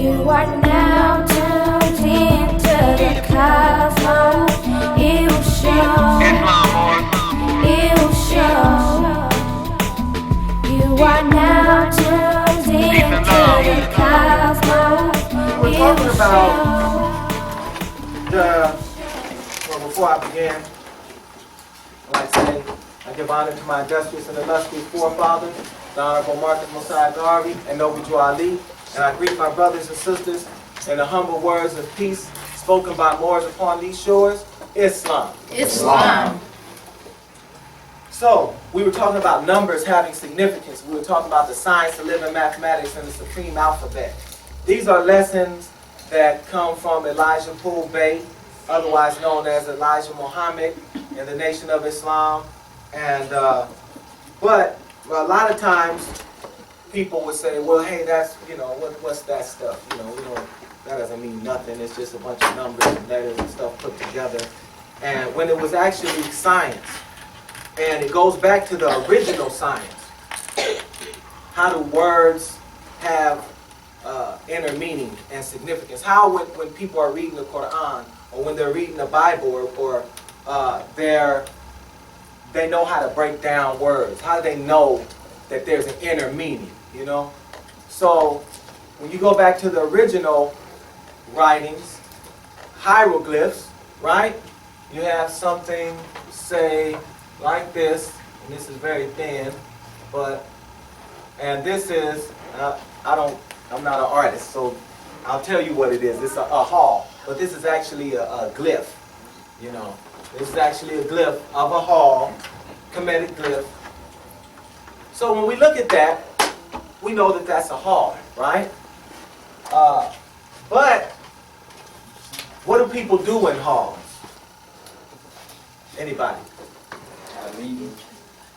You are now tuned into the Cozmo. It will show. It will show. You are now tuned into the Cozmo. We're talking about before I begin, I'd like to say I give honor to my illustrious and illustrious forefathers, the Honorable Marcus Mosiah Garvey and Noble Joe Ali, and I greet my brothers and sisters in the humble words of peace spoken by Moors upon these shores, Islam. Islam. So, we were talking about numbers having significance. We were talking about the science of living mathematics and the supreme alphabet. These are lessons that come from Elijah Poole Bey, otherwise known as Elijah Muhammad, in the Nation of Islam. And but a lot of times people would say, well, hey, that's, what's that stuff? That doesn't mean nothing. It's just a bunch of numbers and letters and stuff put together. And when it was actually science, and it goes back to the original science. How do words have inner meaning and significance? How when people are reading the Quran, or when they're reading the Bible, or they know how to break down words. How do they know that there's an inner meaning, So when you go back to the original writings, hieroglyphs, right? You have something, say, like this, and this is very thin, and this is, I'm not an artist, so I'll tell you what it is. It's a hall, but this is actually a glyph, This is actually a glyph of a hall, Kemetic glyph. So when we look at that, we know that that's a hall, right? But what do people do in halls? Anybody?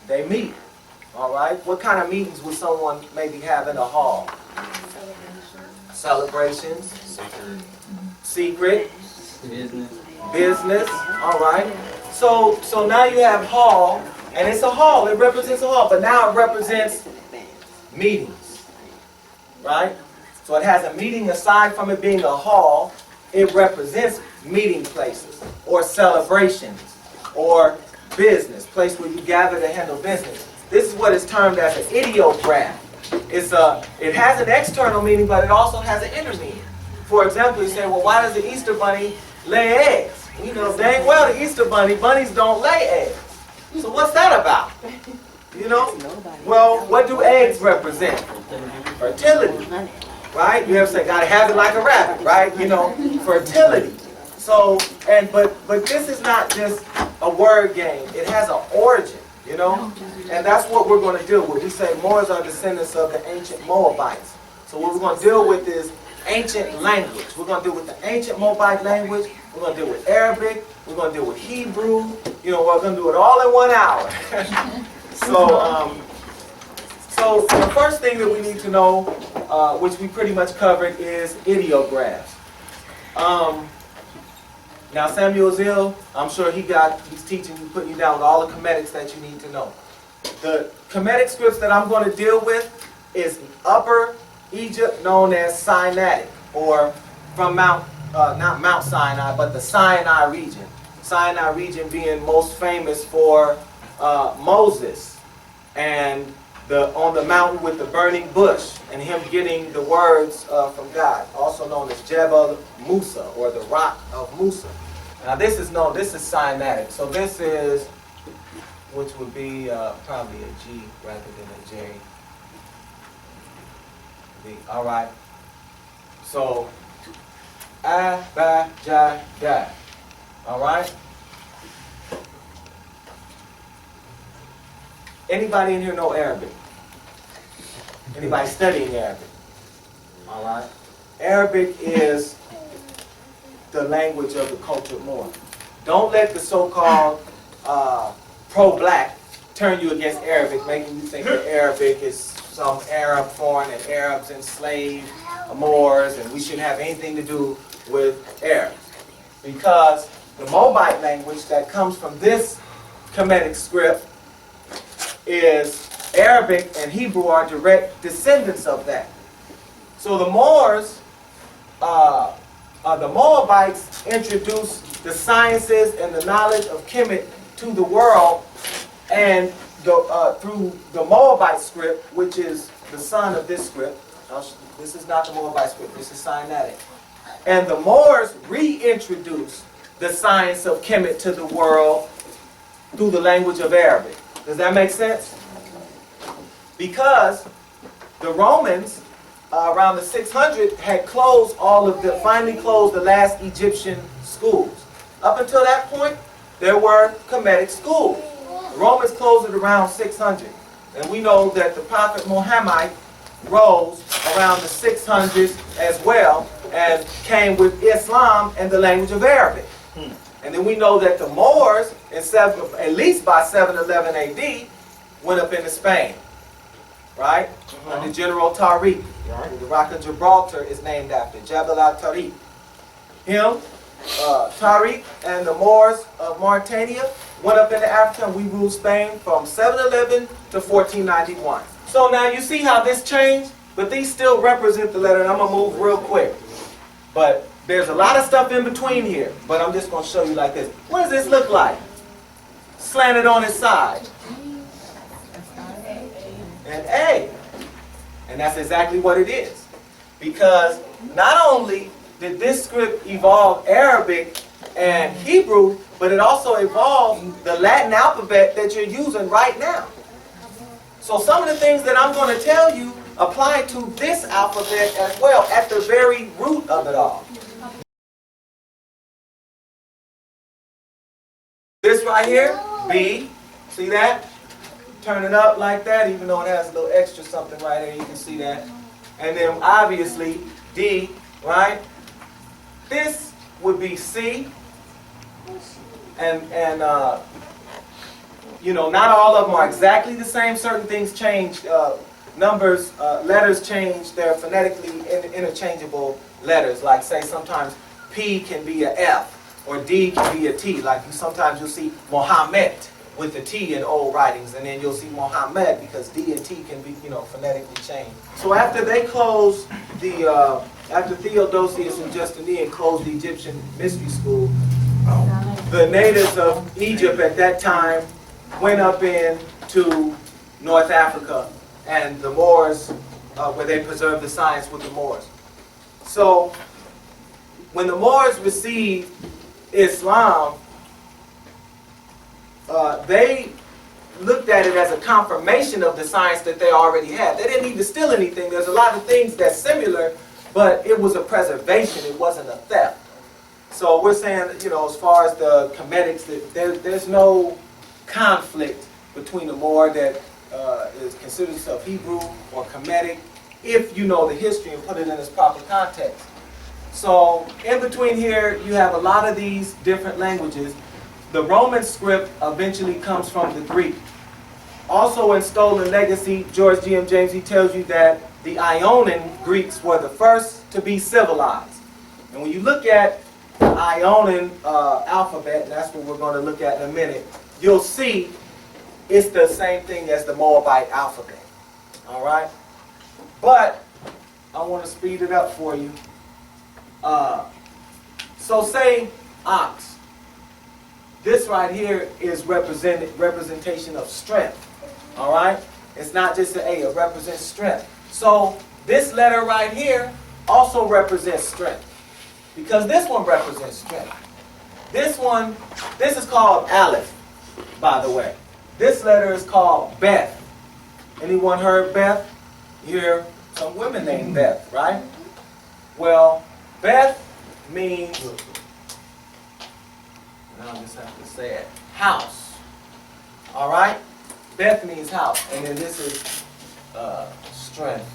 They meet. All right? What kind of meetings would someone maybe have in a hall? Celebrations. Secret. Business. All right. So now you have hall, and it's a hall. It represents a hall, but now it represents meetings. Right? So it has a meeting aside from it being a hall. It represents meeting places or celebrations or business, place where you gather to handle business. This is what is termed as an ideograph. It has an external meaning, but it also has an inner meaning. For example, you say, well, why does the Easter bunny lay eggs? We know dang well the Easter bunnies don't lay eggs. So what's that about? Well, what do eggs represent? Fertility. Right? You ever say, gotta have it like a rabbit, right? Fertility. So, but this is not just a word game. It has an origin, And that's what we're going to deal with. We say Moors are descendants of the ancient Moabites. So what we're going to deal with is ancient language. We're going to deal with the ancient Moabite language. We're going to deal with Arabic. We're going to deal with Hebrew. We're going to do it all in 1 hour. So the first thing that we need to know, which we pretty much covered, is ideographs. Now Samuel Zill, I'm sure he's teaching you, putting you down with all the Kemetics that you need to know. The Kemetic scripts that I'm going to deal with is Upper Egypt, known as Sinaitic, or from not Mount Sinai, but the Sinai region. Sinai region being most famous for Moses and on the mountain with the burning bush and him getting the words from God, also known as Jebel Musa, or the Rock of Musa. Now this is Sinaitic. So this is, which would be probably a G rather than a J. All right. So, A, Ba, Ja, Da. All right. Anybody in here know Arabic? Anybody studying Arabic? All right. Arabic is the language of the cultured Moor. Don't let the so-called pro-black turn you against Arabic, making you think that Arabic is some Arab foreign and Arabs enslaved Moors and we shouldn't have anything to do with Arabs. Because the Moabite language that comes from this Kemetic script is Arabic and Hebrew are direct descendants of that. So the Moors the Moabites introduced the sciences and the knowledge of Kemet to the world, and through the Moabite script, which is the son of this script. This is not the Moabite script, this is Sinaitic. And the Moors reintroduced the science of Kemet to the world through the language of Arabic. Does that make sense? Because the Romans, around the 600, had finally closed the last Egyptian schools. Up until that point, there were Kemetic schools. The Romans closed it around 600. And we know that the Prophet Muhammad rose around the 600s as well and came with Islam and the language of Arabic. And then we know that the Moors, at least by 711 AD, went up into Spain. Right? Under General Tariq. Right? The Rock of Gibraltar is named after Jabal al-Tariq. Him, Tariq, and the Moors of Mauritania went up into Africa, and we ruled Spain from 711 to 1491. So now you see how this changed? But these still represent the letter, and I'm going to move real quick. But there's a lot of stuff in between here, but I'm just going to show you like this. What does this look like? Slanted on its side. An A. And that's exactly what it is. Because not only did this script evolve Arabic and Hebrew, but it also evolved the Latin alphabet that you're using right now. So some of the things that I'm going to tell you apply to this alphabet as well, at the very root of it all. This right here, B, see that? Turn it up like that, even though it has a little extra something right there, you can see that. And then obviously, D, right? This would be C. And you know, not all of them are exactly the same. Certain things change. Numbers, letters change. They're phonetically interchangeable letters. Like say sometimes P can be a F or D can be a T. Like sometimes you'll see Mohammed with the T in old writings, and then you'll see Mohammed because D and T can be, you know, phonetically changed. So after they closed after Theodosius and Justinian closed the Egyptian mystery school, the natives of Egypt at that time went up into North Africa, and the Moors, where they preserved the science with the Moors. So when the Moors received Islam, they looked at it as a confirmation of the science that they already had. They didn't need to steal anything. There's a lot of things that's similar, but it was a preservation. It wasn't a theft. So we're saying, you know, as far as the Kemetics, that there's no conflict between the Moor that is considered itself Hebrew or Kemetic, if you know the history and put it in its proper context. So in between here, you have a lot of these different languages. The Roman script eventually comes from the Greek. Also in Stolen Legacy, George G.M. James, he tells you that the Ionian Greeks were the first to be civilized. And when you look at the Ionian alphabet, and that's what we're going to look at in a minute, you'll see it's the same thing as the Moabite alphabet. All right? But I want to speed it up for you. So say ox. This right here is representation of strength. All right? It's not just an A, it represents strength. So this letter right here also represents strength, because this one represents strength. This is called Aleph, by the way. This letter is called Beth. Anyone heard Beth? You hear some women named Beth, right? Well, Beth means, now I just have to say it, house. All right? Beth means house. And then this is strength.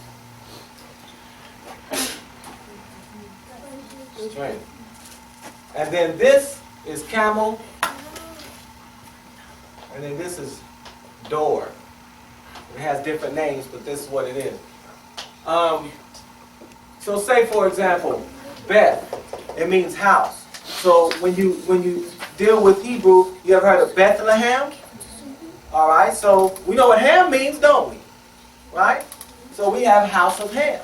Strength. And then this is camel. And then this is door. It has different names, but this is what it is. So say, for example, Beth. It means house. So when you deal with Hebrew, you ever heard of Bethlehem? All right, so we know what Ham means, don't we? Right? So we have house of Ham.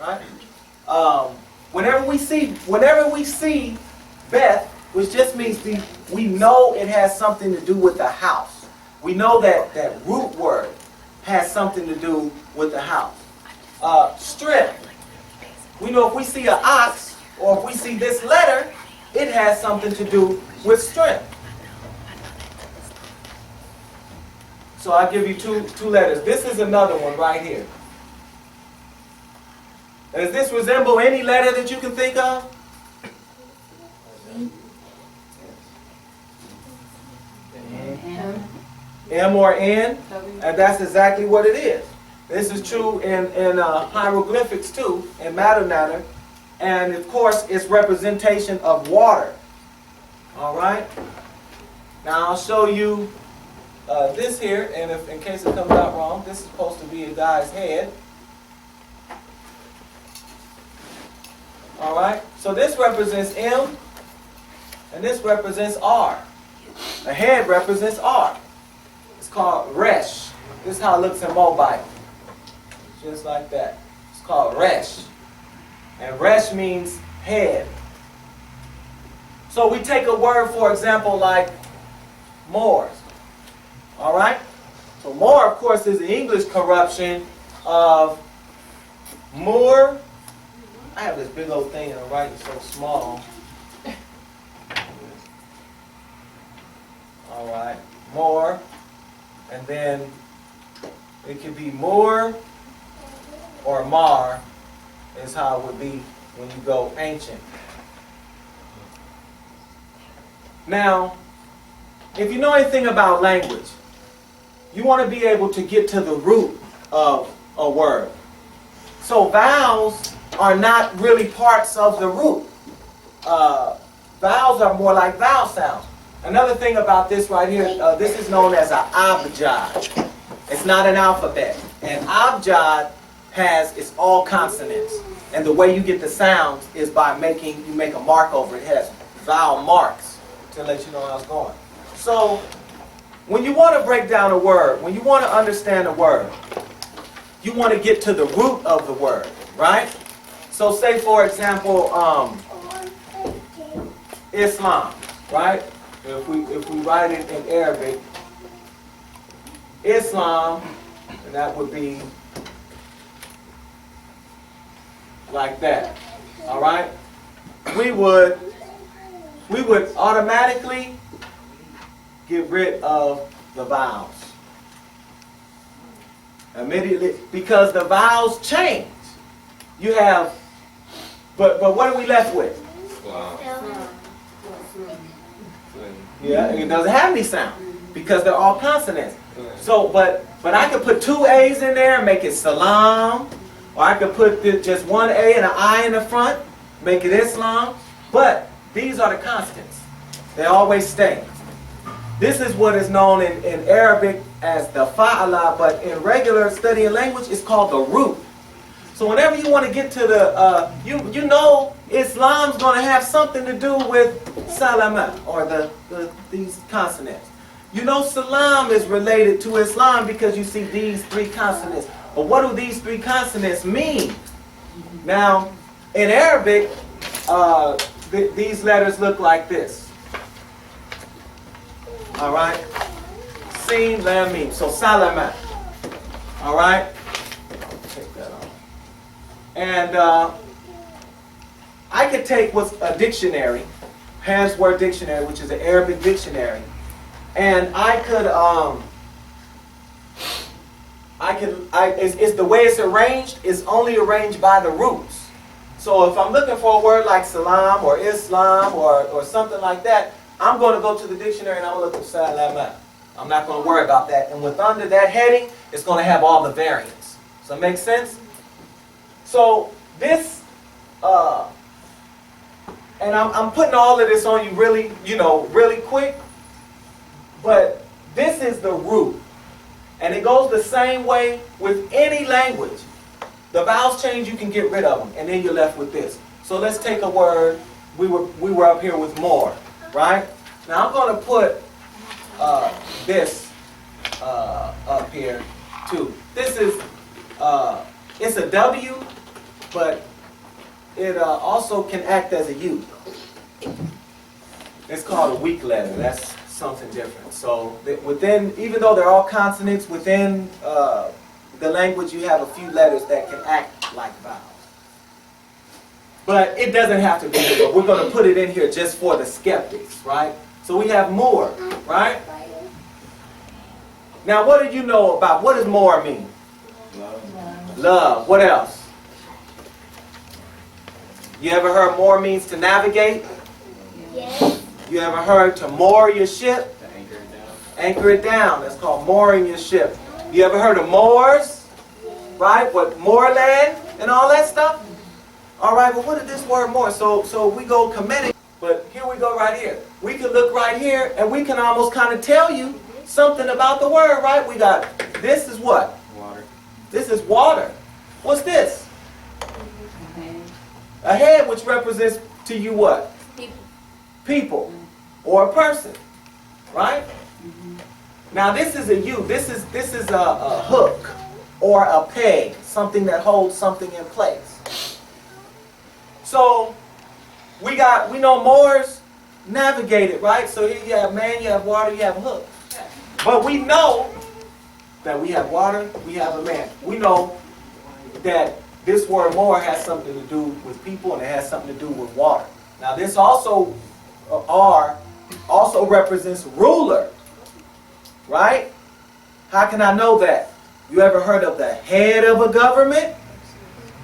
Right? whenever we see Beth, which just means we know it has something to do with the house. We know that that root word has something to do with the house. Strip. We know if we see an ox or if we see this letter, it has something to do with strength. So I'll give you two letters. This is another one right here. Does this resemble any letter that you can think of? M or N? And that's exactly what it is. This is true in hieroglyphics too, in matter. And of course, it's representation of water. All right? Now I'll show you this here, and if in case it comes out wrong, this is supposed to be a guy's head. All right? So this represents M, and this represents R. The head represents R. It's called Resh. This is how it looks in Moabite. Just like that. It's called Resh. And Resh means head. So we take a word, for example, like Moor. All right? So Moor, of course, is the English corruption of Moor. I have this big old thing and I'm writing so small. All right. Moor. And then it could be Moor or Mar is how it would be when you go ancient. Now, if you know anything about language, you want to be able to get to the root of a word. So vowels are not really parts of the root. Vowels are more like vowel sounds. Another thing about this right here, this is known as an abjad. It's not an alphabet. An abjad it's all consonants. And the way you get the sounds is by you make a mark over it. It has vowel marks to let you know how it's going. So when you want to break down a word, when you want to understand a word, you want to get to the root of the word, right? So say, for example, Islam, right? If we write it in Arabic, Islam, and that would be like that. All right? We would automatically get rid of the vowels immediately because the vowels change. You have, but what are we left with? Wow. Yeah, it doesn't have any sound because they're all consonants. So, but I could put two A's in there and make it salam, or I could put just one A and an I in the front, make it Islam. But these are the constants. They always stay. This is what is known in Arabic as the fa'ala, but in regular studying language, it's called the root. So whenever you want to get to the, you know Islam's going to have something to do with salama, or these consonants. You know salam is related to Islam because you see these three consonants. But what do these three consonants mean? Now, in Arabic, these letters look like this. All right? Sin, lam, mim. So salama. All right? Take that off. And I could take what's a dictionary, Ham's Word Dictionary, which is an Arabic dictionary, and it's the way it's arranged is only arranged by the roots. So if I'm looking for a word like salam or Islam or something like that, I'm going to go to the dictionary and I'm going to look at salama. I'm not going to worry about that. And with under that heading, it's going to have all the variants. So it makes sense? So this, and I'm putting all of this on you really, really quick. But this is the root. And it goes the same way with any language. The vowels change, you can get rid of them. And then you're left with this. So let's take a word. We were up here with more, right? Now I'm going to put this up here too. This is, it's a W, but it also can act as a U. It's called a weak letter. That's something different. So within, even though they're all consonants, within the language you have a few letters that can act like vowels. But it doesn't have to be here, but we're going to put it in here just for the skeptics, right? So we have Moor, right? Now what do you know about, what does Moor mean? Love. Love. What else? You ever heard Moor means to navigate? Yes. You ever heard to moor your ship? To anchor it down. Anchor it down. That's called mooring your ship. You ever heard of Moors? Right? What, moorland and all that stuff? All right, but what is this word Moor? So we go Kemetic, but here we go right here. We can look right here and we can almost kind of tell you something about the word, right? We got, this is what? Water. This is water. What's this? A head, which represents to you what? People. Or a person. Right? Now this is a U. This is a hook or a peg. Something that holds something in place. So we know Moors navigated, right? So here you have man, you have water, you have a hook. But we know that we have water, we have a man. We know that this word Moor has something to do with people and it has something to do with water. Now this also, R, also represents ruler, right? How can I know that? You ever heard of the head of a government?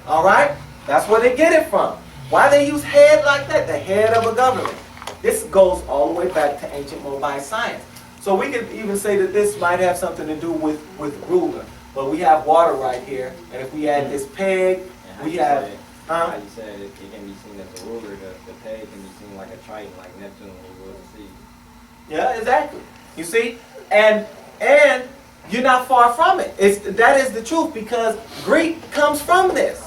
All right? That's where they get it from. Why they use head like that? The head of a government. This goes all the way back to ancient Moabite science. So we could even say that this might have something to do with ruler. But we have water right here. And if we add this peg, we have... How you said it can be seen as a ruler, the peg can be seen like a triton, like Neptune when you will see. Yeah, exactly. You see? And you're not far from it. That is the truth because Greek comes from this.